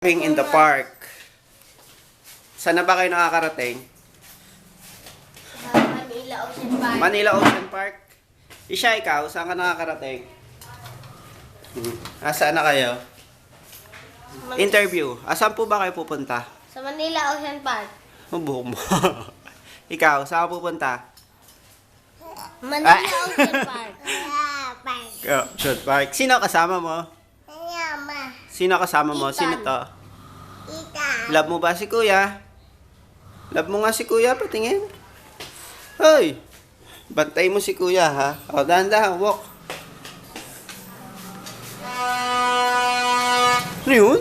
In the park. Saan na ba kayo nakakarating? Manila Ocean Park. Manila Ocean Park. Isha, ikaw, saan ka nakakarating? Saan na kayo? Interview. Saan po ba kayo pupunta? Sa Manila Ocean Park. Buhok mo. Ikaw, saan ka pupunta? Manila Ocean Park. Ocean Park. Sino kasama mo? Sino kasama mo? Sino to? Love mo ba si kuya? Love mo nga si kuya, patingin. Hoy! Bantay mo si kuya, ha? O, dahan-dahan, walk. Ano yun?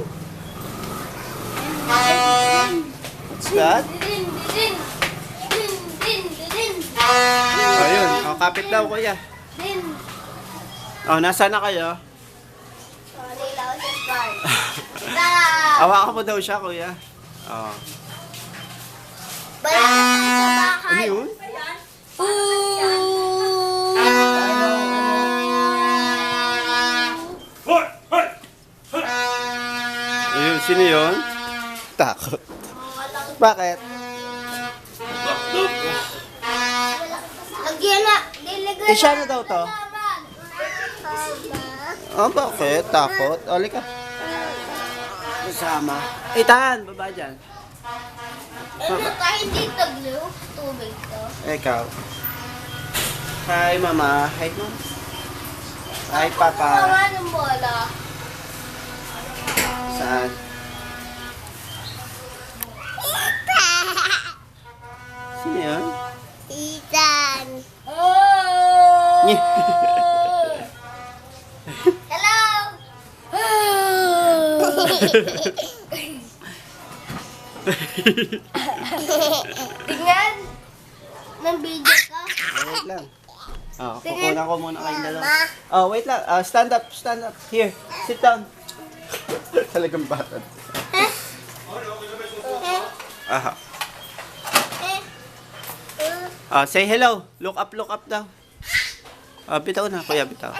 What's that? Ayun, o, kapit daw, kuya. O, nasaan na kayo? Manila Ocean Park. Hawakan mo daw siya, kuya. O. Balik sa Ano bahay. yun? Ayun, sino yun? Takot. Bakit? Lagyan na. Dilagyan Eh, siya na daw to? Oh, bakit? Takot? Oli ka. Kasama. Itan, baba dyan. Ano ka hindi taglo? Tubig to. Ikaw. Hi, mama. Hi, mama. Hi, papa. Mama ng bola. Saan? Sino yun? Ethan. Nyeh. Hello. Tingnan. Ng video ka. Wait lang. Oh, kukunan ko muna kayong dalawa. Oh, wait lang. Stand up, stand up. Here, sit down. Talagang bata. Aha. Say hello. Look up daw. Bitaw na, kuya, bitaw.